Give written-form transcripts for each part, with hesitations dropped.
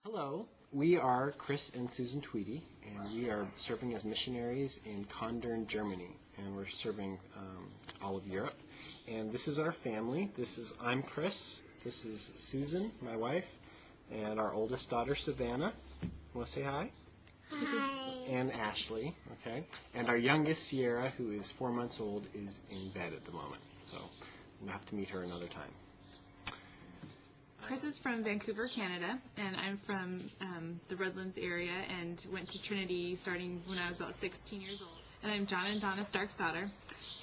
Hello, we are Chris and Susan Tweedy, and we are serving as missionaries in Kondern, Germany, and we're serving all of Europe. And this is our family. I'm Chris. This is Susan, my wife, and our oldest daughter, Savannah. Want to say hi? Hi. And Ashley, okay? And our youngest, Sierra, who is 4 months old, is in bed at the moment. So we'll have to meet her another time. Chris is from Vancouver, Canada, and I'm from the Redlands area and went to Trinity starting when I was about 16 years old. And I'm John and Donna Stark's daughter.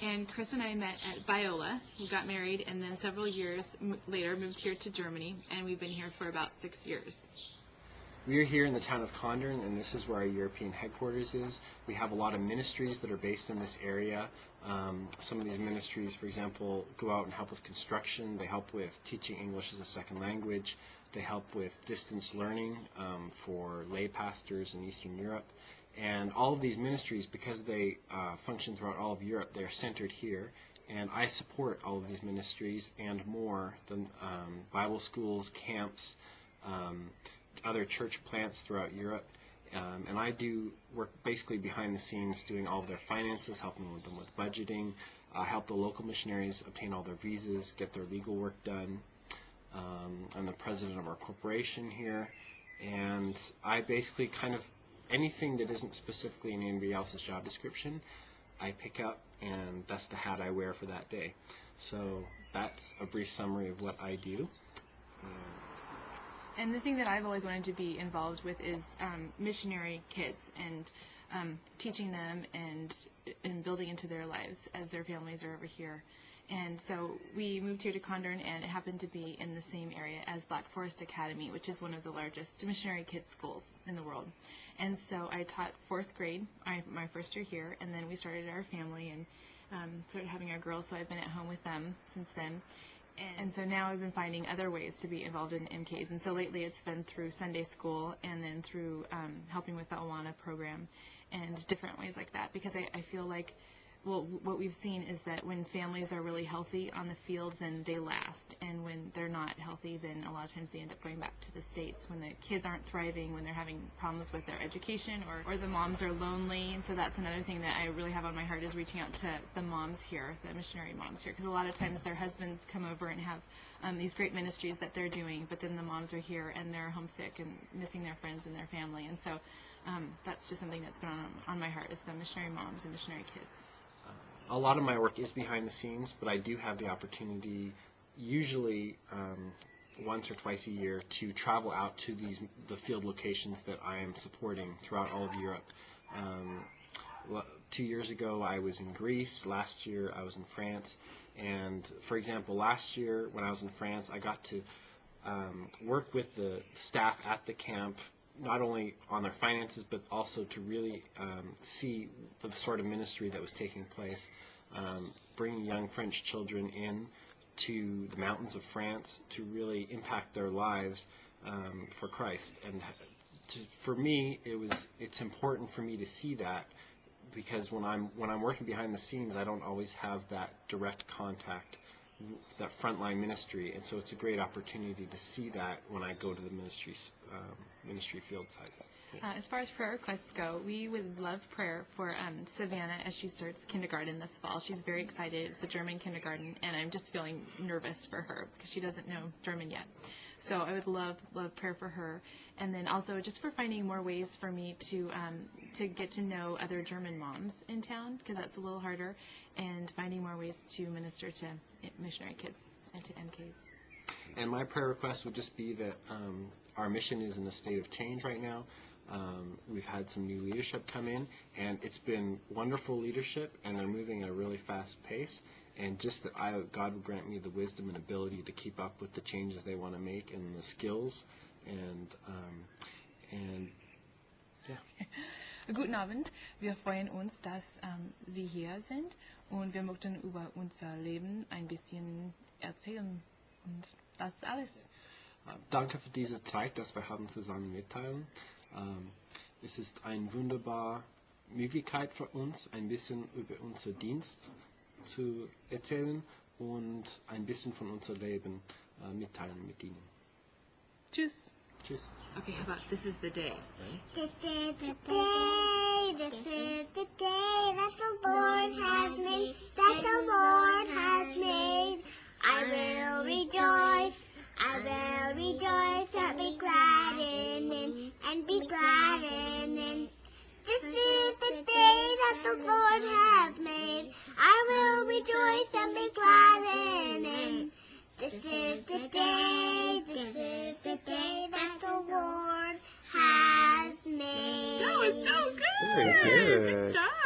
And Chris and I met at Biola. We got married and then several years later moved here to Germany, and we've been here for about 6 years. We are here in the town of Kondern, and this is where our European headquarters is. We have a lot of ministries that are based in this area. Some of these ministries, for example, go out and help with construction. They help with teaching English as a second language. They help with distance learning for lay pastors in Eastern Europe. And all of these ministries, because they function throughout all of Europe, they're centered here. And I support all of these ministries and more than Bible schools, camps, other church plants throughout Europe, and I do work basically behind the scenes doing all of their finances, helping them with budgeting, help the local missionaries obtain all their visas, get their legal work done. I'm the president of our corporation here, and I basically kind of anything that isn't specifically in anybody else's job description, I pick up, and that's the hat I wear for that day. So that's a brief summary of what I do. And the thing that I've always wanted to be involved with is missionary kids and teaching them and building into their lives as their families are over here. And so we moved here to Kondern, and it happened to be in the same area as Black Forest Academy, which is one of the largest missionary kids schools in the world. And so I taught 4th grade, my first year here, and then we started our family and started having our girls, so I've been at home with them since then. And so now I've been finding other ways to be involved in MKs. And so lately it's been through Sunday school and then through helping with the Awana program and different ways like that. Because I feel like, well, what we've seen is that when families are really healthy on the field, then they last. And when they're not healthy, then a lot of times they end up going back to the States when the kids aren't thriving, when they're having problems with their education, or the moms are lonely. And so that's another thing that I really have on my heart is reaching out to the moms here, the missionary moms here. Because a lot of times their husbands come over and have these great ministries that they're doing, but then the moms are here and they're homesick and missing their friends and their family. And so that's just something that's been on my heart is the missionary moms and missionary kids. A lot of my work is behind the scenes, but I do have the opportunity, usually once or twice a year, to travel out to the field locations that I am supporting throughout all of Europe. 2 years ago, I was in Greece. Last year, I was in France. And for example, last year when I was in France, I got to work with the staff at the camp, not only on their finances, but also to really see the sort of ministry that was taking place, bringing young French children in to the mountains of France to really impact their lives for Christ. And for me, it's important for me to see that, because when I'm working behind the scenes, I don't always have that direct contact, that frontline ministry, and so it's a great opportunity to see that when I go to the ministry field sites. As far as prayer requests go, we would love prayer for Savannah as she starts kindergarten this fall. She's very excited. It's a German kindergarten, and I'm just feeling nervous for her because she doesn't know German yet. So I would love prayer for her. And then also just for finding more ways for me to get to know other German moms in town, because that's a little harder, and finding more ways to minister to missionary kids and to MKs. And my prayer request would just be that our mission is in a state of change right now. We've had some new leadership come in, and it's been wonderful leadership, and they're moving at a really fast pace. And just that God would grant me the wisdom and ability to keep up with the changes they want to make, and the skills, and yeah. Guten Abend. Wir freuen uns, dass Sie hier sind, und wir möchten über unser Leben ein bisschen erzählen. Und das ist alles. Danke für diese Zeit, dass wir haben zusammen mitteilen. Es ist eine wunderbare Möglichkeit für uns, ein bisschen über unser Dienst zu erzählen und ein bisschen von unserem Leben mitteilen mit Ihnen. Tschüss. Tschüss. Okay, how about this is the day? This is the day, this is the day that the Lord has made, that the Lord has made. I will rejoice, and be glad in it, and be glad in it. This is the day that the Lord has made. I will rejoice and be glad in it. This is the day, that the Lord has made. That was so good! Very good. Good job!